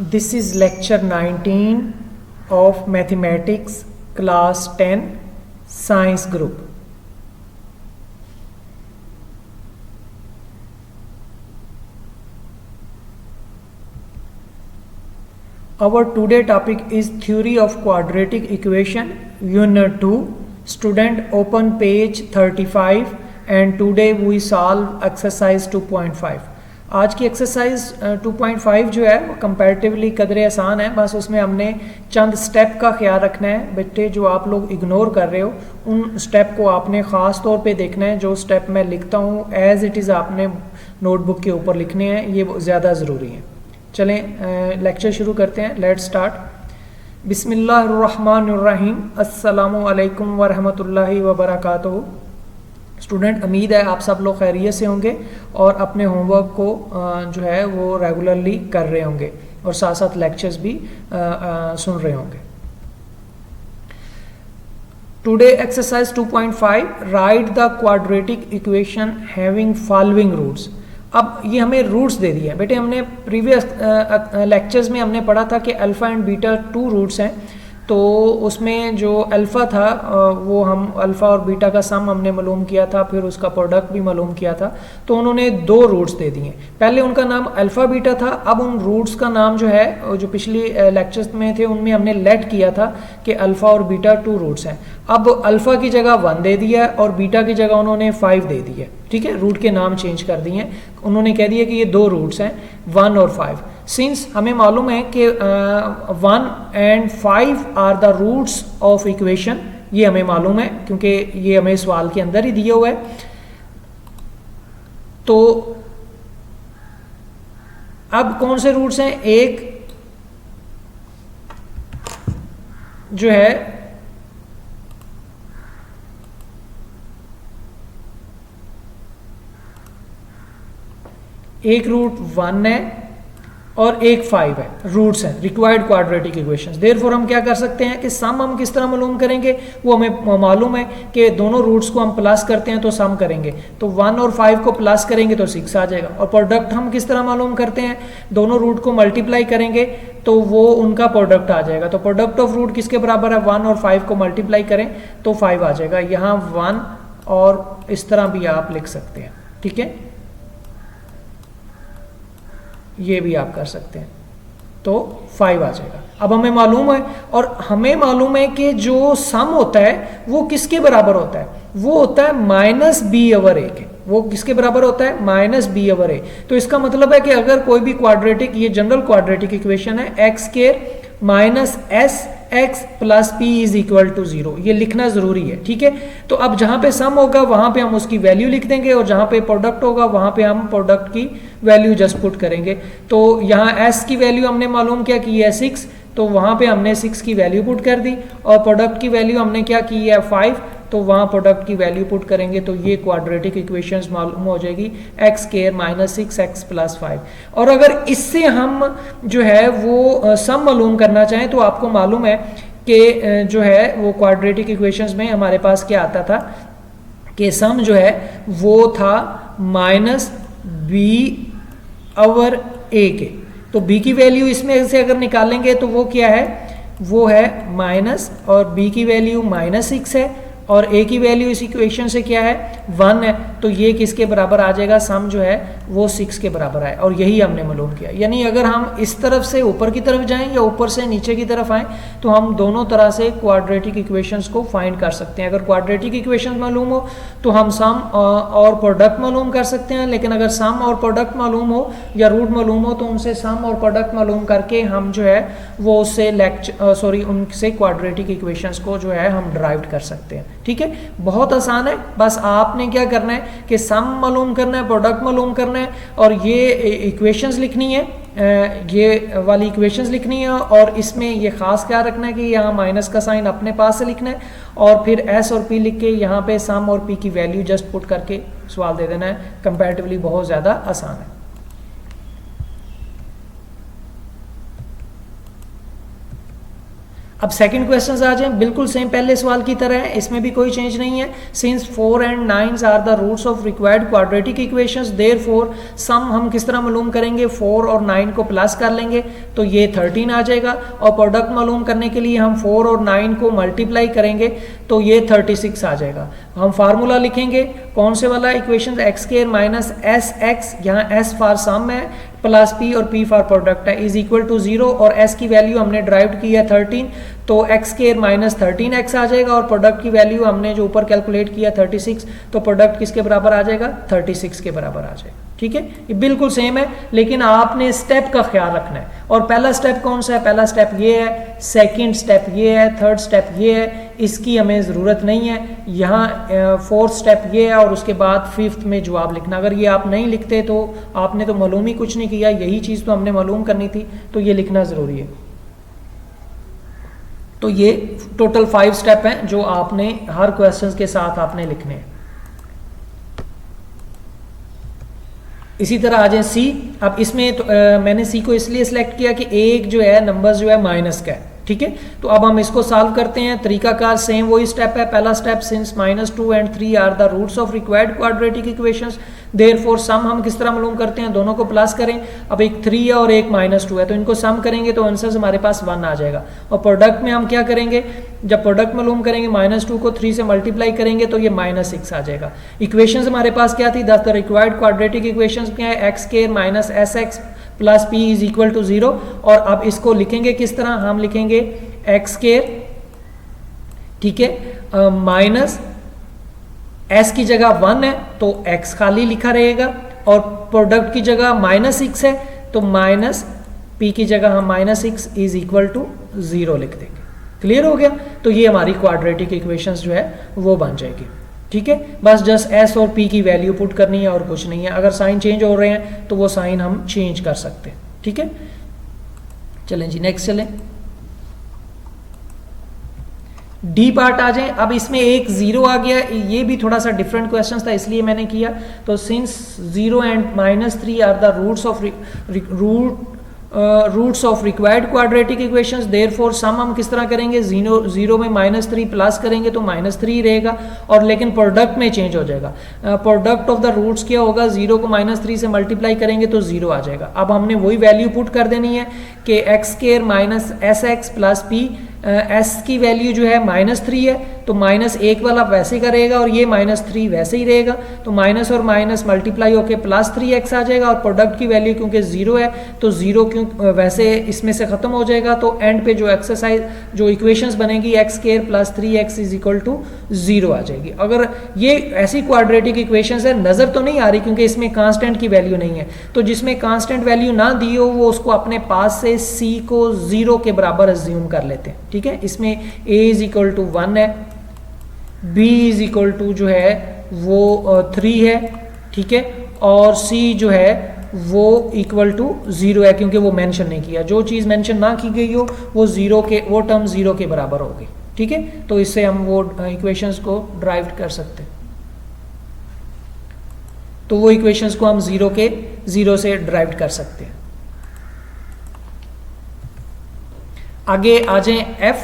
This is lecture 19 of mathematics class 10 science group. Our today topic is theory of quadratic equation unit 2. Student open page 35 and today we solve exercise 2.5. आज की exercise 2.5 जो है वो comparatively कदरे आसान है, बस उसमें हमने चंद स्टेप का ख्याल रखना है। बच्चे जो आप लोग इग्नोर कर रहे हो उन स्टेप को आपने ख़ास तौर पे देखना है। जो स्टेप मैं लिखता हूँ एज इट इज़ आपने नोटबुक के ऊपर लिखने हैं, ये ज़्यादा ज़रूरी है। चलें लेक्चर शुरू करते हैं। Let's start. बिस्मिल्लाहिर्रहमानिर्रहीम। अस्सलामु अलैकुम वरहमतुल्लाहि वबरकातुहू। स्टूडेंट, उम्मीद है आप सब लोग खैरियत से होंगे और अपने होमवर्क को जो है वो रेगुलरली कर रहे होंगे और साथ साथ लेक्चर्स भी सुन रहे होंगे। Today exercise 2.5 write the quadratic equation having following roots. अब ये हमें रूट्स दे दिए हैं बेटे। हमने प्रीवियस लेक्चर्स में हमने पढ़ा था कि अल्फ़ा एंड बीटा 2 रूट्स हैं, तो उसमें जो अल्फ़ा था वो हम अल्फ़ा और बीटा का सम हमने मालूम किया था, फिर उसका प्रोडक्ट भी मालूम किया था। तो उन्होंने 2 रूट्स दे दिए। पहले उनका नाम अल्फ़ा बीटा था, अब उन रूट्स का नाम जो है जो पिछली लेक्चर्स में थे उनमें हमने लेट किया था कि अल्फ़ा और बीटा 2 रूट्स हैं। अब अल्फ़ा की जगह 1 दे दिया और बीटा की जगह उन्होंने 5 दे दिया। ठीक है, रूट के नाम चेंज कर दिए हैं। उन्होंने कह दिया कि ये 2 रूट्स हैं 1 और 5। सिंस हमें मालूम है कि 1 and 5 are the roots of equation, ये हमें मालूम है क्योंकि ये हमें सवाल के अंदर ही दिया हुआ है। तो अब कौन से रूट्स हैं? एक जो है एक रूट 1 है और एक 5 है, रूट्स हैं रिक्वायर्ड क्वाड्रेटिक इक्वेशंस। देयरफॉर हम क्या कर सकते हैं कि सम हम किस तरह मालूम करेंगे, वो हमें मालूम है कि दोनों रूट्स को हम प्लस करते हैं तो सम करेंगे, तो 1 और 5 को प्लस करेंगे तो 6 आ जाएगा। और प्रोडक्ट हम किस तरह मालूम करते हैं, दोनों रूट को मल्टीप्लाई करेंगे तो वो उनका प्रोडक्ट आ जाएगा। तो प्रोडक्ट ऑफ रूट किसके बराबर है, 1 और 5 को मल्टीप्लाई करें तो 5 आ जाएगा। यहाँ 1 और इस तरह भी आप लिख सकते हैं। ठीक है, ये भी आप कर सकते हैं तो 5 आ जाएगा। अब हमें मालूम है और हमें मालूम है कि जो सम होता है वो किसके बराबर होता है, वो होता है -b/a के। वो किसके बराबर होता है, -b/a। तो इसका मतलब है कि अगर कोई भी क्वाड्रेटिक, ये जनरल क्वाड्रेटिक इक्वेशन है, x² -sx + p = 0, ये लिखना जरूरी है। ठीक है, तो अब जहां पे सम होगा वहां पे हम उसकी वैल्यू लिख देंगे और जहां पे प्रोडक्ट होगा वहां पे हम प्रोडक्ट की वैल्यू जस्ट पुट करेंगे। तो यहाँ s की वैल्यू हमने मालूम क्या की है 6, तो वहां पे हमने 6 की वैल्यू पुट कर दी और प्रोडक्ट की वैल्यू हमने क्या की है 5, तो वहाँ प्रोडक्ट की वैल्यू पुट करेंगे तो ये क्वाड्रेटिक इक्वेशंस मालूम हो जाएगी, x² -6x + 5। और अगर इससे हम जो है वो सम मालूम करना चाहें तो आपको मालूम है कि जो है वो क्वाड्रेटिक इक्वेशंस में हमारे पास क्या आता था कि सम जो है वो था -b/a के। तो b की वैल्यू इसमें से अगर निकालेंगे तो वो क्या है, वो है माइनस, और b की वैल्यू -6 है और a की वैल्यू इस इक्वेशन से क्या है 1 है। तो ये किसके बराबर आ जाएगा, सम जो है वो 6 के बराबर आए, और यही हमने मालूम किया। यानी अगर हम इस तरफ से ऊपर की तरफ जाएं या ऊपर से नीचे की तरफ आएँ तो हम दोनों तरह से क्वाड्रेटिक इक्वेशंस को फाइंड कर सकते हैं। अगर क्वाड्रेटिक इक्वेशंस मालूम हो तो हम सम और प्रोडक्ट मालूम कर सकते हैं, लेकिन अगर सम और प्रोडक्ट मालूम हो या रूट मालूम हो तो उनसे सम और प्रोडक्ट मालूम करके हम जो है वो उससे उनसे क्वाड्रेटिक इक्वेशंस को जो है हम डिराइव कर सकते हैं। ठीक है, बहुत आसान है। बस आपने क्या करना है कि सम मालूम करना है, प्रोडक्ट मालूम करना है और ये इक्वेशंस लिखनी है, ये वाली इक्वेशंस लिखनी है। और इसमें ये खास क्या रखना है कि यहाँ माइनस का साइन अपने पास से लिखना है और फिर s और p लिख के यहाँ पे सम और p की वैल्यू जस्ट पुट करके सवाल दे देना है। कंपैरेटिवली बहुत ज़्यादा आसान है। अब सेकंड क्वेश्चन आ जाए, बिल्कुल सेम पहले सवाल की तरह है, इसमें भी कोई चेंज नहीं है। Since 4 and 9 are the roots of required quadratic equations, therefore sum हम किस तरह मालूम करेंगे, 4 और 9 को प्लस कर लेंगे तो ये 13 आ जाएगा, और प्रोडक्ट मालूम करने के लिए हम 4 और 9 को मल्टीप्लाई करेंगे तो ये 36 आ जाएगा। हम फार्मूला लिखेंगे कौन से वाला, equation x square minus S x, यहाँ एस फॉर सम है प्लस पी और पी फॉर प्रोडक्ट है, इज इक्वल टू 0, और एस की वैल्यू हमने ड्राइव की है 13, तो एक्स स्क्वायर माइनस 13x आ जाएगा, और प्रोडक्ट की वैल्यू हमने जो ऊपर कैलकुलेट किया 36, तो प्रोडक्ट किसके बराबर आ जाएगा, 36 के बराबर आ जाएगा। ठीक है, ये बिल्कुल सेम है, लेकिन आपने स्टेप का ख्याल रखना है। और पहला स्टेप कौन सा है, पहला स्टेप ये है, सेकंड स्टेप ये है, थर्ड स्टेप ये है, इसकी हमें ज़रूरत नहीं है। यहाँ फोर्थ स्टेप ये है, और उसके बाद फिफ्थ में जवाब लिखना। अगर ये आप नहीं लिखते तो आपने तो मालूम ही कुछ नहीं किया, यही चीज़ तो हमने मालूम करनी थी, तो ये लिखना ज़रूरी है। तो ये टोटल 5 स्टेप हैं जो आपने हर क्वेश्चन के साथ आपने लिखने हैं। इसी तरह आ जाए सी। अब इसमें तो मैंने सी को इसलिए सिलेक्ट किया कि एक जो है नंबर जो है माइनस का है। ठीक है, तो अब हम इसको सॉल्व करते हैं। तरीकाकार सेम वही स्टेप है। पहला step, since -2 and 3 are the roots of required quadratic equations, therefore sum हम किस तरह मालूम करते हैं, दोनों को प्लस करें। अब एक 3 है और एक -2 है, तो इनको सम करेंगे तो आंसर हमारे पास 1 आ जाएगा। और प्रोडक्ट में हम क्या करेंगे, जब प्रोडक्ट मालूम करेंगे -2 को 3 से मल्टीप्लाई करेंगे तो ये -6 आ जाएगा। इक्वेशंस हमारे पास क्या थी, द रिक्वायर्ड क्वाड्रेटिक इक्वेशंस क्या है, x square minus S x plus P is equal to 0। और अब इसको लिखेंगे किस तरह, हम लिखेंगे एक्स स्क्वायर, ठीक है, माइनस एस की जगह 1 है तो एक्स खाली लिखा रहेगा, और प्रोडक्ट की जगह -6 है तो माइनस पी की जगह हम -6 इज इक्वल टू 0 लिख देंगे। क्लियर हो गया, तो ये हमारी क्वाड्रेटिक इक्वेशंस जो है वो बन जाएगी। ठीक है, बस जस्ट एस और पी की वैल्यू पुट करनी है और कुछ नहीं है। अगर साइन चेंज हो रहे हैं तो वो साइन हम चेंज कर सकते हैं। ठीक है, चलें जी नेक्स्ट चलें। डी पार्ट आ जाए। अब इसमें एक 0 आ गया, ये भी थोड़ा सा डिफरेंट क्वेश्चन था इसलिए मैंने किया। तो since 0 and -3 are the roots of required quadratic equations, therefore sum हम किस तरह करेंगे, 0 में -3 प्लस करेंगे तो -3 रहेगा, और लेकिन प्रोडक्ट में चेंज हो जाएगा। प्रोडक्ट ऑफ द रूट्स क्या होगा, 0 को -3 से मल्टीप्लाई करेंगे तो 0 आ जाएगा। अब हमने वही वैल्यू पुट कर देनी है कि x square minus S x plus P, S की वैल्यू जो है -3 है तो -1 वाला वैसे का रहेगा और ये -3 वैसे ही रहेगा, तो माइनस और माइनस मल्टीप्लाई होकर +3x आ जाएगा, और प्रोडक्ट की वैल्यू क्योंकि 0 है तो 0 क्यों वैसे इसमें से ख़त्म हो जाएगा। तो एंड पे जो एक्सरसाइज जो इक्वेशंस बनेगी x square plus 3x is equal to 0 आ जाएगी। अगर ये ऐसी क्वाड्रेटिक इक्वेशंस है, नज़र तो नहीं आ रही क्योंकि इसमें कांस्टेंट की वैल्यू नहीं है, तो जिसमें कांस्टेंट वैल्यू ना दी हो वो उसको अपने पास से c को 0 के बराबर अज्यूम कर लेते हैं। ठीक है, इसमें a इज इक्वल टू 1 है, b इज इक्वल टू जो है वो 3 है, ठीक है, और c जो है वो इक्वल टू 0 है क्योंकि वो मेंशन नहीं किया। जो चीज़ मेंशन ना की गई हो वो वो टर्म 0 के बराबर होगी। ठीक है, तो इससे हम वो इक्वेशंस को ड्राइव कर सकते हैं। तो वो इक्वेशंस को हम 0 से ड्राइव कर सकते हैं। आगे आ जाए f,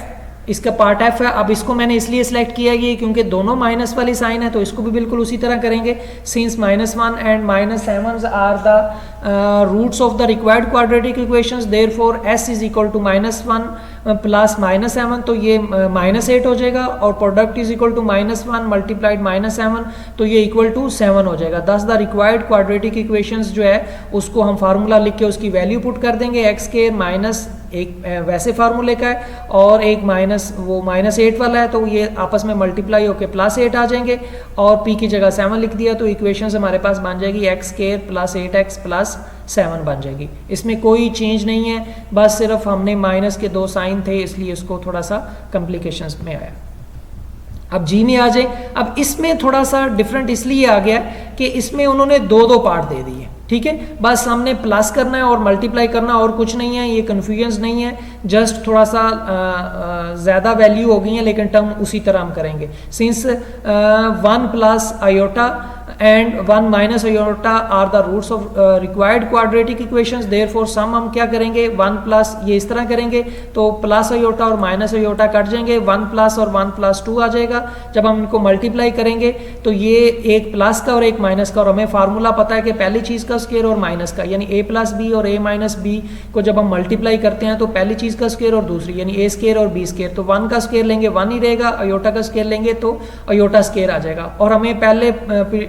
इसका पार्ट f है। अब इसको मैंने इसलिए सिलेक्ट किया कि क्योंकि दोनों माइनस वाली साइन है, तो इसको भी बिल्कुल उसी तरह करेंगे। Since -1 and -7 are the roots of the required quadratic equations, therefore s is equal to -1 plus -7 तो ये -8 हो जाएगा, और product is equal to -1 multiplied -7 तो ये इक्वल टू 7 हो जाएगा। दस द रिक्वायर्ड क्वाड्रेटिक इक्वेशंस जो है उसको हम फार्मूला लिख के उसकी वैल्यू पुट कर देंगे। एक्स के माइनस एक वैसे फार्मूले का है और एक -8 वाला है, तो ये आपस में मल्टीप्लाई होकर +8 आ जाएंगे, और p की जगह 7 लिख दिया तो इक्वेशंस हमारे पास बन जाएगी x square plus 8x plus 7 बन जाएगी। इसमें कोई चेंज नहीं है, बस सिर्फ हमने माइनस के 2 साइन थे इसलिए इसको थोड़ा सा कॉम्प्लिकेशंस में आया। अब जी में आ जाए। अब इसमें थोड़ा सा डिफरेंट इसलिए आ गया कि इसमें उन्होंने 2 पार्ट दे दिए। ठीक है, बस हमने प्लस करना है और मल्टीप्लाई करना और कुछ नहीं है, ये कन्फ्यूजन नहीं है, जस्ट थोड़ा सा ज़्यादा वैल्यू हो गई है लेकिन टर्म उसी तरह हम करेंगे। Since 1 plus iota and 1 minus iota are the roots of required quadratic equations, therefore sum हम क्या करेंगे 1 प्लस, ये इस तरह करेंगे तो प्लस अयोटा और माइनस अयोटा कट जाएंगे, 1 प्लस और 1 प्लस 2 आ जाएगा। जब हम इनको मल्टीप्लाई करेंगे तो ये एक प्लस का और एक माइनस का, और हमें फार्मूला पता है कि पहली चीज़ का स्क्वायर और माइनस का, यानी a प्लस बी और a माइनस बी को जब हम मल्टीप्लाई करते हैं तो पहली चीज़ का स्क्वायर और दूसरी यानी a स्क्वायर और b स्क्वायर, तो 1 का स्क्वायर लेंगे 1 ही रहेगा, अयोटा का स्क्वायर लेंगे तो अयोटा स्क्वायर आ जाएगा। और हमें पहले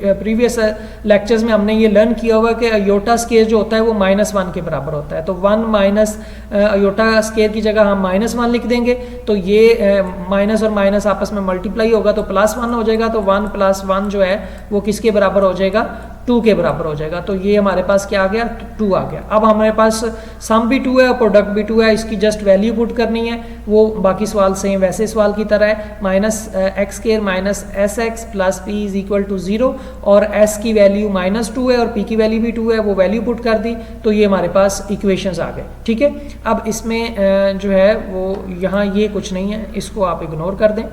प्रीवियस लेक्चर्स में हमने ये लर्न किया हुआ कि अयोटा स्क्वायर जो होता है वो -1 के बराबर होता है, तो 1 माइनस अयोटा स्क्वायर की जगह हम -1 लिख देंगे, तो ये माइनस और माइनस आपस में मल्टीप्लाई होगा तो +1 हो जाएगा, तो 1 + 1 जो है वो किसके बराबर हो जाएगा 2 के बराबर हो जाएगा। तो ये हमारे पास क्या आ गया 2 आ गया। अब हमारे पास सम भी 2 है और प्रोडक्ट भी 2 है, इसकी जस्ट वैल्यू पुट करनी है, वो बाकी सवाल सेम वैसे सवाल की तरह है, -x² minus sx plus p is equal to 0, और s की वैल्यू -2 है और p की वैल्यू भी 2 है, वो वैल्यू पुट कर दी तो ये हमारे पास इक्वेशंस आ गए। ठीक है, अब इसमें जो है वो यहाँ ये कुछ नहीं है, इसको आप इग्नोर कर दें,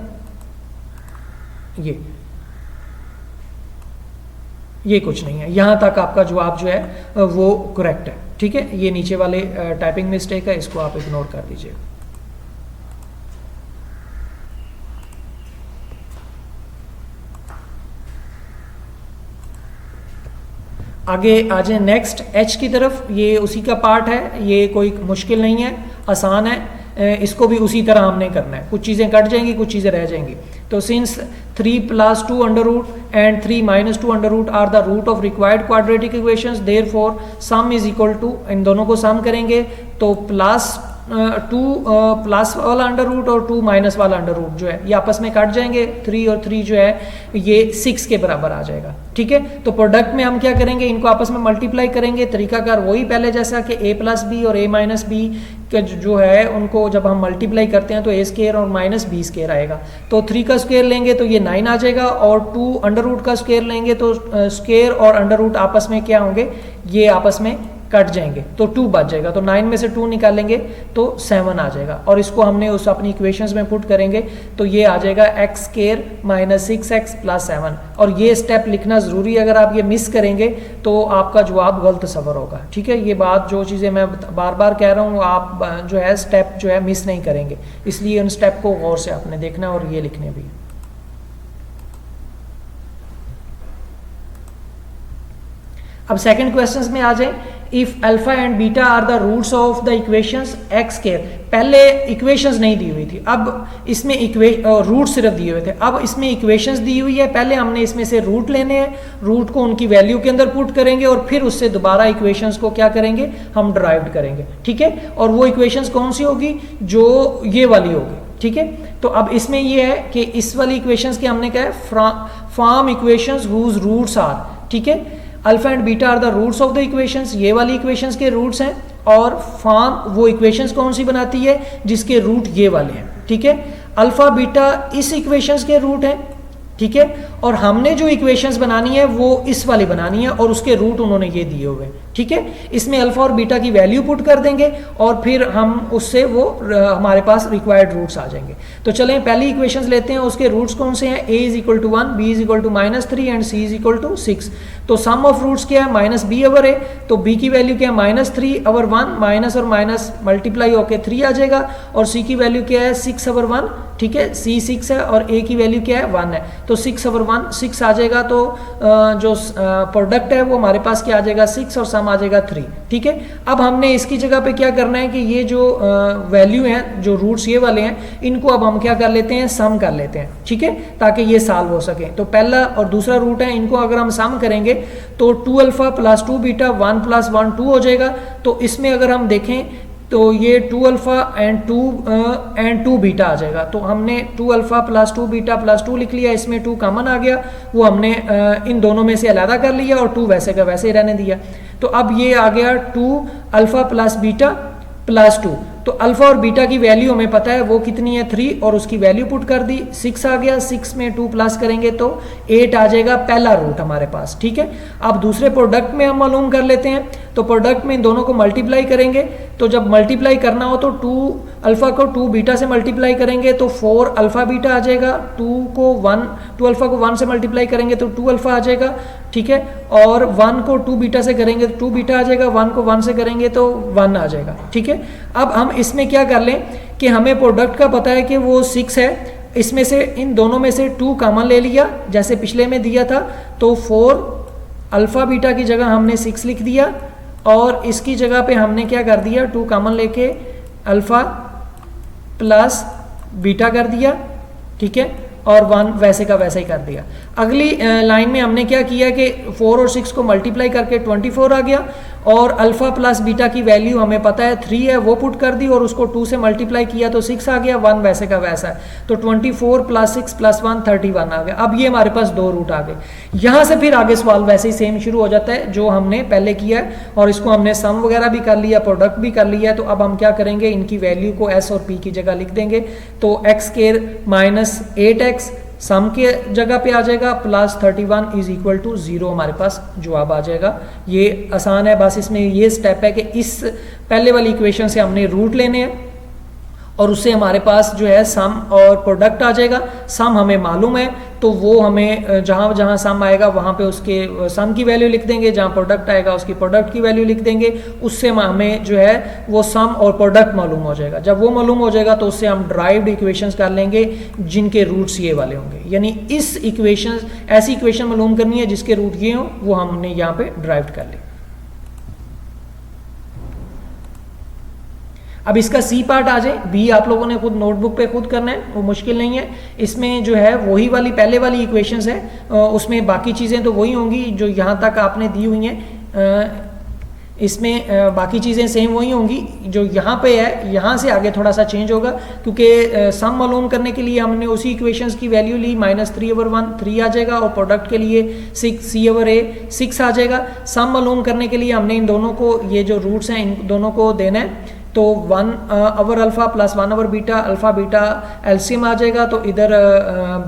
ये कुछ नहीं है, यहाँ तक आपका जवाब जो है वो करेक्ट है। ठीक है, ये नीचे वाले टाइपिंग मिस्टेक है, इसको आप इग्नोर कर दीजिए। आगे आ जाए नेक्स्ट h की तरफ, ये उसी का पार्ट है, ये कोई मुश्किल नहीं है, आसान है, इसको भी उसी तरह हमने करना है, कुछ चीज़ें कट जाएंगी कुछ चीज़ें रह जाएंगी। तो since 3 + 2 under root and 3 - 2 under root are the root of required quadratic equations, therefore sum is equal to, इन दोनों को सम करेंगे तो +2 प्लस वाला अंडर रूट और 2 माइनस वाला अंडर रूट जो है ये आपस में कट जाएंगे, 3 और 3 जो है ये 6 के बराबर आ जाएगा। ठीक है, तो प्रोडक्ट में हम क्या करेंगे, इनको आपस में मल्टीप्लाई करेंगे, तरीकाकार वही पहले जैसा कि a प्लस बी और a माइनस बी जो है उनको जब हम मल्टीप्लाई करते हैं तो a स्क्वायर और -b स्क्वायर आएगा, तो 3 का स्क्वायर लेंगे तो ये 9 आ जाएगा, और 2 अंडर रूट का स्क्वायर लेंगे तो स्क्वायर और अंडर रूट आपस में क्या होंगे, ये आपस में कट जाएंगे तो 2 बच जाएगा, तो 9 में से 2 निकालेंगे तो 7 आ जाएगा, और इसको हमने उस अपनी इक्वेशंस में पुट करेंगे तो ये आ जाएगा x² - 6x + 7, और ये स्टेप लिखना ज़रूरी है, अगर आप ये मिस करेंगे तो आपका जवाब गलत सफ़र होगा। ठीक है, ये बात जो चीज़ें मैं बार बार कह रहा हूँ आप जो है स्टेप जो है मिस नहीं करेंगे, इसलिए उन स्टेप को गौर से आपने देखना है और ये लिखने भी। अब सेकंड क्वेश्चंस में आ जाए, if alpha and beta are the roots of the equations x², पहले इक्वेशंस नहीं दी हुई थी, अब इसमें रूट सिर्फ दिए हुए थे, अब इसमें इक्वेशंस दी हुई है, पहले हमने इसमें से रूट लेने हैं, रूट को उनकी वैल्यू के अंदर पुट करेंगे और फिर उससे दोबारा इक्वेशंस को क्या करेंगे हम डिराइव करेंगे। ठीक है, और वो इक्वेशंस कौन सी होगी, जो ये वाली होगी। ठीक है, तो अब इसमें ये है कि इस वाली इक्वेशंस के हमने क्या है form equations whose roots are, ठीक है, alpha and beta are the roots of the equations, ये वाली इक्वेशंस के रूट्स हैं, और फॉर्म वो इक्वेशंस कौन सी बनाती है जिसके रूट ये वाले हैं। ठीक है, अल्फा बीटा इस इक्वेशंस के रूट हैं। ठीक है, और हमने जो इक्वेशंस बनानी है वो इस वाली बनानी है और उसके रूट उन्होंने ये दिए हुए हैं। ठीक है, इसमें अल्फा और बीटा की वैल्यू पुट कर देंगे और फिर हम उससे वो हमारे पास रिक्वायर्ड रूट्स आ जाएंगे। तो चलें पहली इक्वेशंस लेते हैं, उसके रूट्स कौन से हैं, a = 1, b = -3 एंड c = 6। तो सम ऑफ रूट्स क्या है -b/a, तो b की वैल्यू क्या है -3/1, माइनस और माइनस मल्टीप्लाई होकर 3 आ जाएगा, और c की वैल्यू क्या है 6/1। ठीक है, c 6 है और a की वैल्यू क्या है 1 है, तो 6/1 6 आ जाएगा, तो जो प्रोडक्ट है वो हमारे पास क्या आ जाएगा 6 और सम आ जाएगा 3। ठीक है, अब हमने इसकी जगह पे क्या करना है कि ये जो वैल्यू हैं, जो रूट्स ये वाले हैं, इनको अब हम क्या कर लेते हैं सम कर लेते हैं। ठीक है, ताकि ये सॉल्व हो सके। तो पहला और दूसरा रूट है, इनको अगर हम सम करेंगे तो 2α + 2β 1 + 1 2 हो जाएगा। तो इसमें अगर हम देखें तो ये 2α एंड 2β आ जाएगा, तो हमने 2α + 2β + 2 लिख लिया, इसमें 2 कॉमन आ गया, वो हमने इन दोनों में से अलग कर लिया और 2 वैसे का वैसे ही रहने दिया। तो अब ये आ गया 2α + β + 2, तो अल्फा और बीटा की वैल्यू हमें पता है वो कितनी है 3, और उसकी वैल्यू पुट कर दी, 6 आ गया, 6 में 2 प्लस करेंगे तो 8 आ जाएगा, पहला रूट हमारे पास। ठीक है, अब दूसरे प्रोडक्ट में हम मालूम कर लेते हैं, तो प्रोडक्ट में इन दोनों को मल्टीप्लाई करेंगे, तो जब मल्टीप्लाई करना हो तो 2 अल्फ़ा को 2 बीटा से मल्टीप्लाई करेंगे तो 4 अल्फ़ा बीटा आ जाएगा, 2 अल्फ़ा को 1 से मल्टीप्लाई करेंगे तो 2 अल्फ़ा आ जाएगा, ठीक है, और 1 को 2 बीटा से करेंगे तो 2 बीटा आ जाएगा, 1 को 1 से करेंगे तो 1 आ जाएगा, ठीक है। अब हम इसमें क्या कर लें कि हमें प्रोडक्ट का पता है कि वो 6 है, इसमें से इन दोनों में से 2 कॉमन ले लिया जैसे पिछले में दिया था, तो 4 अल्फ़ा बीटा की जगह हमने 6 लिख दिया और इसकी जगह पे हमने क्या कर दिया 2 कॉमन लेके अल्फ़ा प्लस बीटा कर दिया, ठीक है, और 1 वैसे का वैसा ही कर दिया। अगली लाइन में हमने क्या किया कि 4 और 6 को मल्टीप्लाई करके 24 आ गया और अल्फ़ा प्लस बीटा की वैल्यू हमें पता है 3 है, वो पुट कर दी और उसको 2 से मल्टीप्लाई किया तो 6 आ गया, 1 वैसे का वैसा है, तो 24 प्लस 6 प्लस 1 31 आ गया। अब ये हमारे पास 2 रूट आ गए। यहाँ से फिर आगे सवाल वैसे ही सेम शुरू हो जाता है जो हमने पहले किया है और इसको हमने सम वगैरह भी कर लिया, प्रोडक्ट भी कर लिया है। तो अब हम क्या करेंगे, इनकी वैल्यू को एस और पी की जगह लिख देंगे, तो एक्स स्क्वायर माइनस 8x सम के जगह पे आ जाएगा प्लस 31 इज इक्वल टू 0, हमारे पास जवाब आ जाएगा। ये आसान है, बस इसमें ये स्टेप है कि इस पहले वाली इक्वेशन से हमने रूट लेने हैं और उससे हमारे पास जो है सम और प्रोडक्ट आ जाएगा। सम हमें मालूम है तो वो हमें जहाँ जहाँ सम आएगा वहाँ पे उसके सम की वैल्यू लिख देंगे, जहाँ प्रोडक्ट आएगा उसकी प्रोडक्ट की वैल्यू लिख देंगे, उससे हमें जो है वो सम और प्रोडक्ट मालूम हो जाएगा। जब वो मालूम हो जाएगा तो उससे हम ड्राइव्ड इक्वेशंस कर लेंगे जिनके रूट्स ये वाले होंगे, यानी इस इक्वेशन ऐसी इक्वेशन मालूम करनी है जिसके रूट ये हों, वो हमने यहाँ पे ड्राइव्ड कर लिया। अब इसका सी पार्ट आ जाए, बी आप लोगों ने खुद नोटबुक पे खुद करना है, वो मुश्किल नहीं है। इसमें जो है वही वाली पहले वाली इक्वेशंस है, उसमें बाकी चीज़ें तो वही होंगी जो यहाँ तक आपने दी हुई हैं, इसमें बाकी चीज़ें सेम वही होंगी जो यहाँ पे है। यहाँ से आगे थोड़ा सा चेंज होगा क्योंकि सम मालूम करने के लिए हमने उसी इक्वेशंस की वैल्यू ली, -3/1 3 आ जाएगा और प्रोडक्ट के लिए 6 6 आ जाएगा। सम मालूम करने के लिए हमने इन दोनों को, ये जो रूट्स हैं इन दोनों को देना है, तो 1 alpha plus 1 beta, alpha beta LCM आ जाएगा तो इधर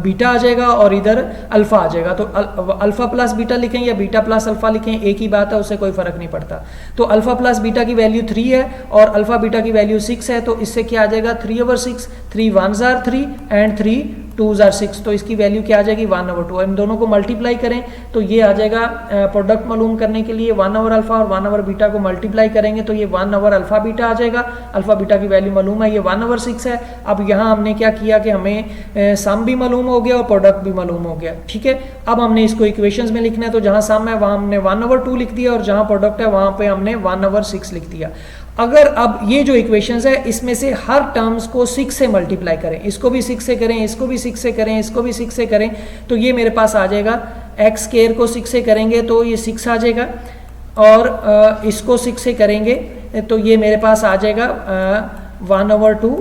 बीटा आ जाएगा और इधर अल्फ़ा आ जाएगा। तो अल्फ़ा प्लस बीटा लिखें या बीटा प्लस अल्फ़ा लिखें, एक ही बात है, उससे कोई फ़र्क नहीं पड़ता। तो अल्फ़ा प्लस बीटा की वैल्यू 3 है और अल्फ़ा बीटा की वैल्यू 6 है, तो इससे क्या आ जाएगा 3/6, 3 1s are 3 and 3 2s are 6, तो इसकी वैल्यू क्या आ जाएगी 1/2। इन दोनों को मल्टीप्लाई करें तो ये आ जाएगा, प्रोडक्ट मालूम करने के लिए 1/अल्फ़ा और 1/बीटा को मल्टीप्लाई करेंगे तो ये 1/अल्फ़ा बीटा आ जाएगा। अल्फ़ा बीटा की वैल्यू मालूम है, ये 1/6 है। अब यहाँ हमने क्या किया कि हमें सम भी मालूम हो गया और प्रोडक्ट भी मालूम हो गया, ठीक है। अब हमने इसको इक्वेशंस में लिखना है, तो जहाँ सम है वहाँ हमने 1/2 लिख दिया और जहाँ प्रोडक्ट है वहाँ पे हमने 1/6 लिख दिया। अगर अब ये जो इक्वेशंस है इसमें से हर टर्म्स को 6 से मल्टीप्लाई करें, इसको भी 6 से करें, इसको भी 6 से करें, इसको भी 6 से करें, तो ये मेरे पास आ जाएगा एक्स स्क्वायर को 6 से करेंगे तो ये 6 आ जाएगा और इसको 6 से करेंगे तो ये मेरे पास आ जाएगा 1/2,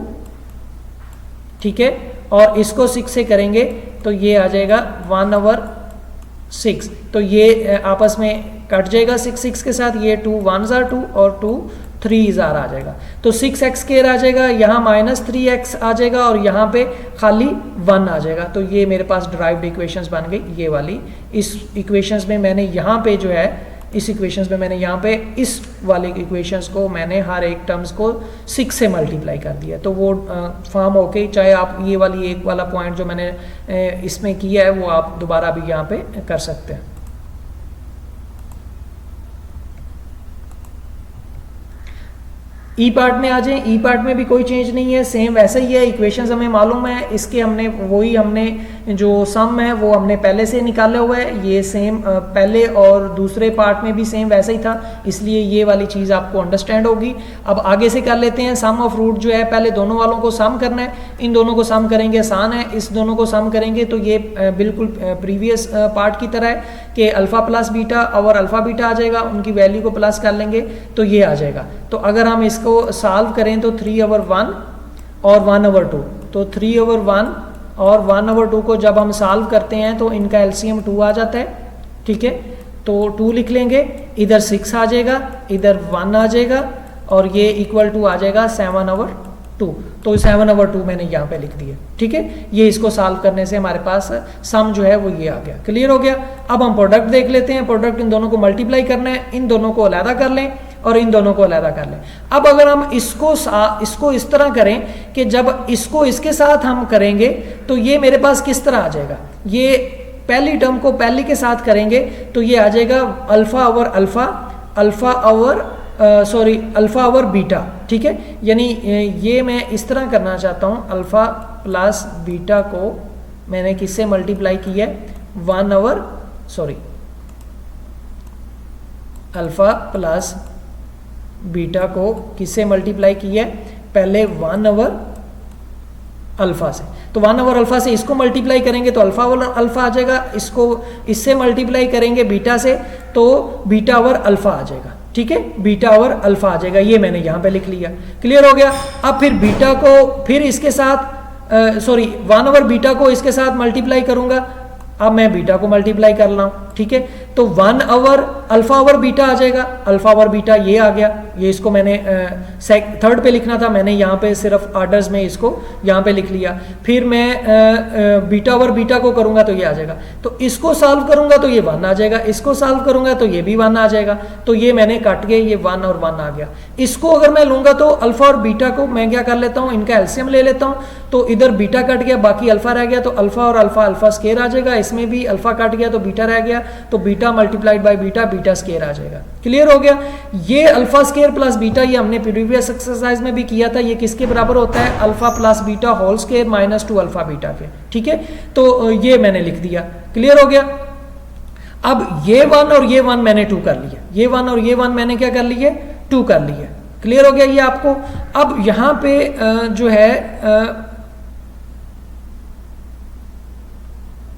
ठीक है, और इसको 6 से करेंगे तो ये आ जाएगा 1/6। तो ये आपस में कट जाएगा 6 के साथ, ये 2 1s are 2 और 2 3s are आ जाएगा, तो 6x स्क्वायर आ जाएगा, यहाँ -3x आ जाएगा और यहाँ पे खाली 1 आ जाएगा। तो ये मेरे पास ड्राइव्ड इक्वेशंस बन गई ये वाली। इस इक्वेशंस में मैंने यहाँ पे जो है, इस इक्वेशंस में मैंने यहाँ पे इस वाले इक्वेशंस को मैंने हर एक टर्म्स को 6 से मल्टीप्लाई कर दिया, तो वो फॉर्म होके, चाहे आप ये वाली एक वाला पॉइंट जो मैंने इसमें किया है वो आप दोबारा भी यहाँ पे कर सकते हैं। ई पार्ट में आ जाए, ई पार्ट में भी कोई चेंज नहीं है, सेम वैसा ही है, इक्वेशंस हमें मालूम है, इसके हमने जो सम है वो हमने पहले से निकाले हुआ है, ये सेम पहले और दूसरे पार्ट में भी सेम वैसा ही था, इसलिए ये वाली चीज़ आपको अंडरस्टैंड होगी। अब आगे से कर लेते हैं सम ऑफ रूट जो है, पहले दोनों वालों को सम करना है, इन दोनों को सम करेंगे आसान है, इस दोनों को सम करेंगे तो ये बिल्कुल प्रीवियस पार्ट की तरह है कि अल्फ़ा प्लस बीटा और अल्फ़ा बीटा आ जाएगा, उनकी वैल्यू को प्लस कर लेंगे तो ये आ जाएगा। तो अगर हम इसको सॉल्व करें तो 3/1 और 1/2, तो 3/1 और 1/2 को जब हम सॉल्व करते हैं तो इनका एलसीएम 2 आ जाता है, ठीक है, तो 2 लिख लेंगे, इधर 6 आ जाएगा, इधर 1 आ जाएगा और ये इक्वल टू आ जाएगा 7/2। 2, तो 7/2 मैंने यहाँ पे लिख दिया। ठीक है, ये इसको सॉल्व करने से हमारे पास सम जो है वो ये आ गया। क्लियर हो गया। अब हम प्रोडक्ट देख लेते हैं। प्रोडक्ट इन दोनों को मल्टीप्लाई करना है, इन दोनों को अलहदा कर लें और इन दोनों को अलहदा कर लें। अब अगर हम इसको इस तरह करें कि जब इसको इसके साथ हम करेंगे तो ये मेरे पास किस तरह आ जाएगा, ये पहली टर्म को पहली के साथ करेंगे तो ये आ जाएगा alpha over alpha, alpha over beta. ठीक है, यानी ये मैं इस तरह करना चाहता हूँ, अल्फा प्लस बीटा को मैंने किससे मल्टीप्लाई किया है, अल्फा प्लस बीटा को किससे मल्टीप्लाई किया है, पहले 1/, अल्फा से। तो 1/अल्फा से इसको मल्टीप्लाई करेंगे तो अल्फा ओवर अल्फा आ जाएगा, इसको इससे मल्टीप्लाई करेंगे बीटा से तो बीटा ओवर अल्फा आ जाएगा। ठीक है, बीटा ओवर अल्फा आ जाएगा, ये मैंने यहाँ पे लिख लिया। क्लियर हो गया। अब फिर बीटा को फिर इसके साथ 1/बीटा को इसके साथ मल्टीप्लाई करूंगा। अब मैं बीटा को मल्टीप्लाई कर रहा हूँ। ठीक है, तो 1/अल्फा ओवर बीटा आ जाएगा, अल्फा ओवर बीटा ये आ गया। ये इसको मैंने थर्ड पे लिखना था, मैंने यहाँ पे सिर्फ ऑर्डर्स में इसको यहाँ पे लिख लिया। फिर मैं बीटा ओवर बीटा को करूँगा तो ये आ जाएगा, तो इसको सॉल्व करूँगा तो ये 1 आ जाएगा, इसको सॉल्व करूँगा तो ये भी 1 आ जाएगा। तो ये मैंने काट के ये 1 और 1 आ गया। इसको अगर मैं लूँगा तो अल्फा और बीटा को मैं क्या कर लेता हूँ, इनका एलसीएम ले लेता हूँ। तो इधर बीटा कट गया, बाकी अल्फा रह गया, तो अल्फा और अल्फा अल्फा स्केयर आ जाएगा। इसमें भी अल्फा कट गया तो बीटा रह गया, तो beta multiplied by beta, beta square आ जाएगा। क्लियर हो गया। ये अल्फा स्केयर प्लस बीटा, ये हमने प्रीवियस एक्सरसाइज में भी किया था, ये किसके बराबर होता है, alpha plus beta whole square minus 2 alpha beta के। ठीक है, तो ये मैंने लिख दिया। क्लियर हो गया। अब ये 1 और ये 1 मैंने 2 कर लिया, ये 1 और ये 1 मैंने क्या कर लिया, 2 कर लिया। क्लियर हो गया ये आपको। अब यहां पे जो है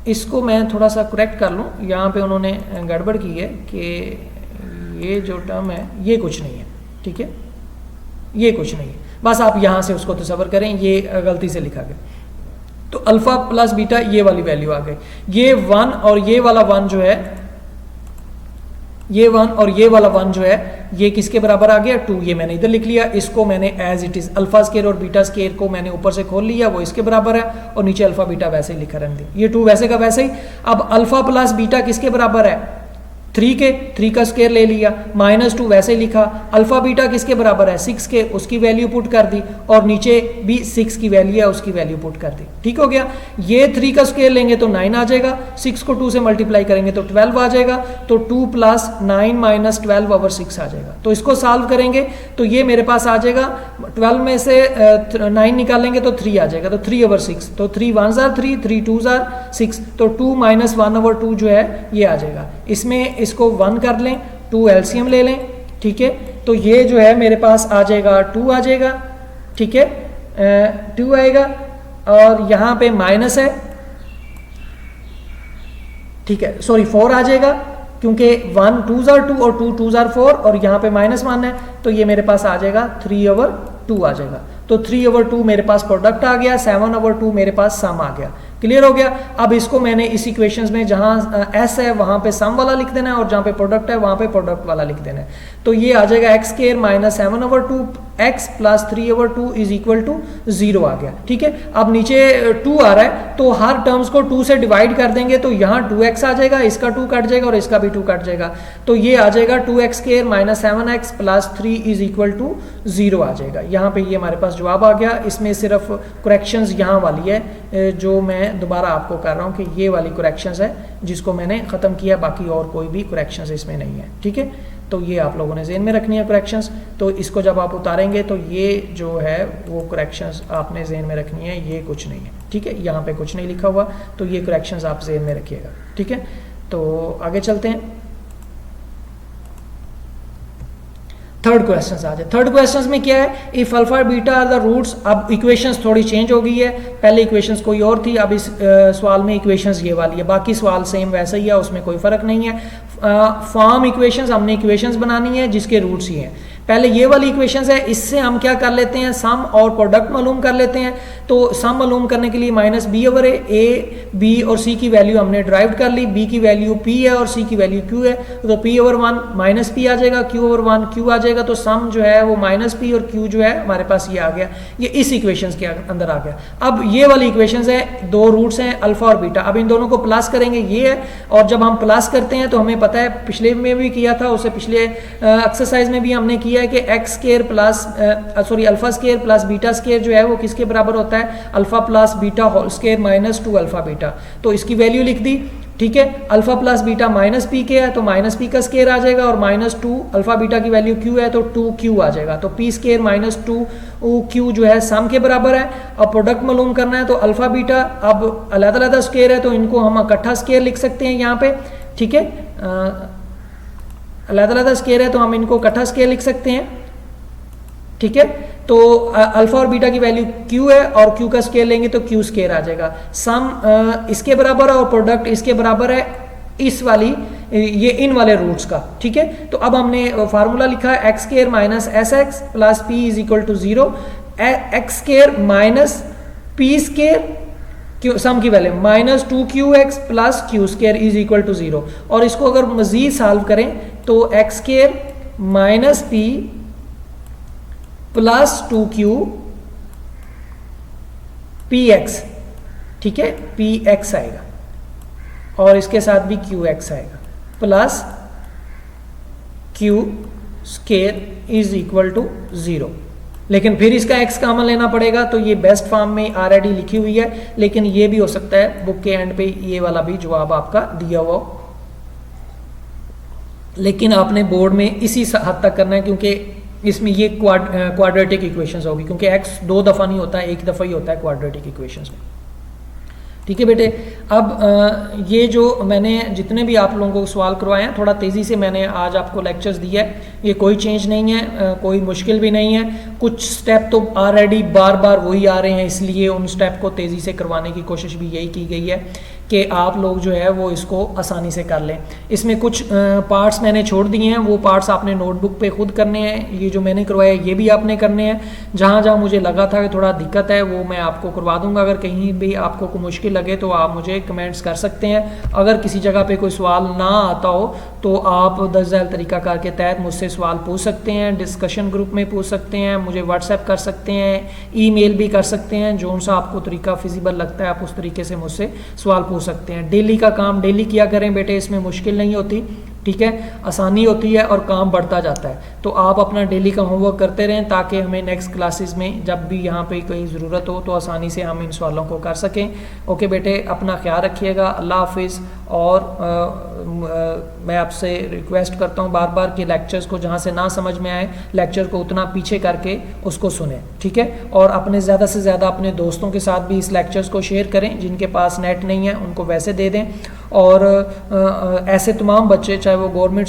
इसको मैं थोड़ा सा करेक्ट कर लूँ। यहाँ पे उन्होंने गड़बड़ की है कि ये जो टर्म है ये कुछ नहीं है। ठीक है, ये कुछ नहीं है, बस आप यहाँ से उसको तसव्वुर करें, ये गलती से लिखा गया। तो अल्फा प्लस बीटा ये वाली वैल्यू आ गई। ये 1 और ये वाला 1 जो है, ये 1 और ये वाला 1 जो है ये किसके बराबर आ गया, 2। ये मैंने इधर लिख लिया। इसको मैंने as it is alpha square और बीटा स्केयर को मैंने ऊपर से खोल लिया, वो इसके बराबर है, और नीचे अल्फा बीटा वैसे ही लिखा रहने दी। ये 2 वैसे का वैसे ही। अब अल्फा प्लस बीटा किसके बराबर है, 3 के, 3 का स्केयर ले लिया, -2 वैसे ही लिखा। अल्फा बीटा किसके बराबर है, 6 के, उसकी वैल्यू पुट कर दी, और नीचे भी 6 की वैल्यू है, उसकी वैल्यू पुट कर दी। ठीक हो गया। ये 3 का स्केयर लेंगे तो 9 आ जाएगा, 6 को 2 से मल्टीप्लाई करेंगे तो 12 आ जाएगा, तो 2 + 9 - 12 ओवर 6 आ जाएगा। तो इसको सॉल्व करेंगे तो ये मेरे पास आ जाएगा, 12 में से 9 निकालेंगे तो 3 आ जाएगा, तो 3 ओवर 6, तो 3 1s are 3, 3 2s are 6, तो 2 - 1 ओवर 2 जो है ये आ जाएगा। इसमें इसको 1 कर लें, 2 एलसीएम ले लें। ठीक है, तो ये जो है मेरे पास आ जाएगा 2 आ जाएगा। ठीक है, 2 आएगा, और यहाँ पे माइनस है। ठीक है, सॉरी 4 आ जाएगा, क्योंकि 1 2s are 2 और 2 2s are 4, और यहाँ पे -1 है, तो ये मेरे पास आ जाएगा 3 ओवर 2 आ जाएगा। तो 3 ओवर 2 मेरे पास प्रोडक्ट आ गया, 7 ओवर 2 मेरे पास सम आ गया। क्लियर हो गया। अब इसको मैंने इस इक्वेशंस में जहां एस है वहां पे सम वाला लिख देना है, और जहां पे प्रोडक्ट है वहां पे प्रोडक्ट वाला लिख देना है। तो ये आ जाएगा x square minus 7 over 2 x plus 3 over 2 is equal to 0 आ गया। ठीक है, अब नीचे 2 आ रहा है, तो हर टर्म्स को 2 से डिवाइड कर देंगे, तो यहाँ 2x आ जाएगा, इसका 2 कट जाएगा और इसका भी 2 कट जाएगा, तो ये आ जाएगा 2x square minus 7x plus 3 is equal to 0 आ जाएगा। यहाँ पे ये हमारे पास जवाब आ गया। इसमें सिर्फ करेक्शंस यहाँ वाली है जो मैं दोबारा आपको कर रहा हूँ कि ये वाली करेक्शंस है जिसको मैंने ख़त्म किया, बाकी और कोई भी करेक्शंस इसमें नहीं है। ठीक है, तो ये आप लोगों ने ज़हन में रखनी है करेक्शंस। तो इसको जब आप उतारेंगे तो ये जो है वो करेक्शंस आपने ज़हन में रखनी है, ये कुछ नहीं है। ठीक है, यहाँ पे कुछ नहीं लिखा हुआ, तो ये करेक्शंस आप ज़हन में रखिएगा। ठीक है, तो आगे चलते हैं। थर्ड क्वेश्चन आ जाए। थर्ड क्वेश्चन में क्या है, if alpha beta are the roots. अब इक्वेशंस थोड़ी चेंज हो गई है, पहले इक्वेशंस कोई और थी, अब इस सवाल में इक्वेशंस ये वाली है, बाकी सवाल सेम वैसा ही है, उसमें कोई फर्क नहीं है। फॉर्म इक्वेशंस, हमने इक्वेशंस बनानी है जिसके रूट्स ही हैं। पहले ये वाली इक्वेशंस है, इससे हम क्या कर लेते हैं, सम और प्रोडक्ट मालूम कर लेते हैं। तो सम मालूम करने के लिए minus B over A B और सी की वैल्यू हमने ड्राइव कर ली, बी की वैल्यू पी है और सी की वैल्यू क्यू है, तो पी ओवर 1 माइनस पी आ जाएगा, क्यू ओवर 1 क्यू आ जाएगा, तो सम जो है वो माइनस पी और क्यू जो है हमारे पास ये आ गया, ये इस इक्वेशन के अंदर आ गया। अब ये वाली इक्वेशन है, दो रूट्स हैं अल्फा और बीटा, अब इन दोनों को प्लस करेंगे ये है, और जब हम प्लस करते हैं तो हमें पता है पिछले में भी किया था, उससे पिछले एक्सरसाइज में भी हमने किया है कि x square plus alpha square plus beta square जो है वो किसके बराबर होता है, alpha plus beta whole square minus 2 alpha beta, तो इसकी वैल्यू लिख दी। ठीक है, alpha plus beta minus p के है तो माइनस पी का स्क्वायर आ जाएगा, और माइनस 2 अल्फा बीटा की वैल्यू क्यू है तो 2 क्यू आ जाएगा, तो पी स्क्वायर माइनस 2 क्यू जो है सम के बराबर है। अब प्रोडक्ट मालूम करना है तो अल्फा बीटा अब अलग-अलग स्क्वायर है तो इनको हम इकट्ठा स्क्वायर लिख सकते हैं यहाँ पे। ठीक है, अलग-अलग स्क्वायर है तो हम इनको इकट्ठा स्क्वायर लिख सकते हैं। ठीक है, तो अल्फा और बीटा की वैल्यू क्यू है और क्यू का स्क्वायर लेंगे तो क्यू स्क्वायर आ जाएगा, सम इसके बराबर है और प्रोडक्ट इसके बराबर है इस वाली ये इन वाले रूट्स का। ठीक है, तो अब हमने फार्मूला लिखा है x square minus S x plus P is equal to 0, x square minus P square sum की value minus 2 Q x plus Q square is equal to 0, और इसको अगर मजीद सॉल्व करें तो x square minus P plus 2q P x, ठीक है, P x आएगा और इसके साथ भी क्यू एक्स आएगा plus Q square is equal to 0, लेकिन फिर इसका x कॉमन लेना पड़ेगा, तो ये बेस्ट फॉर्म में ऑलरेडी लिखी हुई है, लेकिन ये भी हो सकता है बुक के एंड पे ये वाला भी जवाब आपका दिया हुआ, लेकिन आपने बोर्ड में इसी हद तक करना है क्योंकि इसमें ये क्वाड्रेटिक इक्वेशंस होगी, क्योंकि x 2 दफ़ा नहीं होता है, एक दफ़ा ही होता है क्वाड्रेटिक इक्वेशंस में। ठीक है बेटे, अब ये जो मैंने जितने भी आप लोगों को सवाल करवाए हैं थोड़ा तेज़ी से मैंने आज आपको लेक्चर्स दिया है, ये कोई चेंज नहीं है, कोई मुश्किल भी नहीं है, कुछ स्टेप तो ऑलरेडी बार बार वही आ रहे हैं, इसलिए उन स्टेप को तेज़ी से करवाने की कोशिश भी यही की गई है कि आप लोग जो है वो इसको आसानी से कर लें। इसमें कुछ पार्ट्स मैंने छोड़ दिए हैं, वो पार्ट्स आपने नोटबुक पे खुद करने हैं, ये जो मैंने करवाया ये भी आपने करने हैं, जहाँ जहाँ मुझे लगा था कि थोड़ा दिक्कत है वो मैं आपको करवा दूंगा। अगर कहीं भी आपको कोई मुश्किल लगे तो आप मुझे कमेंट्स कर सकते हैं, अगर किसी जगह पे कोई सवाल ना आता हो तो आप दर्ज झैल तरीक़ाकार के तहत मुझसे सवाल पूछ सकते हैं, डिस्कशन ग्रुप में पूछ सकते हैं, मुझे व्हाट्सएप कर सकते हैं, ईमेल भी कर सकते हैं, जो सा आपको तरीका फिजिबल लगता है आप उस तरीके से मुझसे सवाल पूछ सकते हैं। डेली का काम डेली किया करें बेटे, इसमें मुश्किल नहीं होती, ठीक है, आसानी होती है और काम बढ़ता जाता है। तो आप अपना डेली का होमवर्क करते रहें ताकि हमें नेक्स्ट क्लासेस में जब भी यहाँ पे कोई ज़रूरत हो तो आसानी से हम इन सवालों को कर सकें। ओके बेटे, अपना ख्याल रखिएगा, अल्लाह हाफिज़। और मैं आपसे रिक्वेस्ट करता हूँ बार बार कि लेक्चर्स को जहाँ से ना समझ में आए लेक्चर को उतना पीछे करके उसको सुने, ठीक है, और अपने ज़्यादा से ज़्यादा अपने दोस्तों के साथ भी इस लेक्चर्स को शेयर करें, जिनके पास नेट नहीं है उनको वैसे दे दें। और ऐसे तमाम बच्चे चाहे वो गवर्नमेंट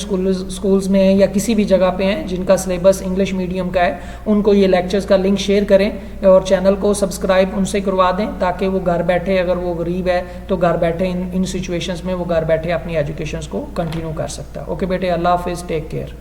स्कूल्स में हैं या किसी भी जगह पे हैं जिनका सिलेबस इंग्लिश मीडियम का है, उनको ये लेक्चर्स का लिंक शेयर करें और चैनल को सब्सक्राइब उनसे करवा दें ताकि वो घर बैठे, अगर वो गरीब है तो घर बैठे इन सिचुएशंस में वो घर बैठे अपनी एजुकेशन को कंटिन्यू कर सकता है। ओके बेटे, अल्लाह हाफिज़, टेक केयर।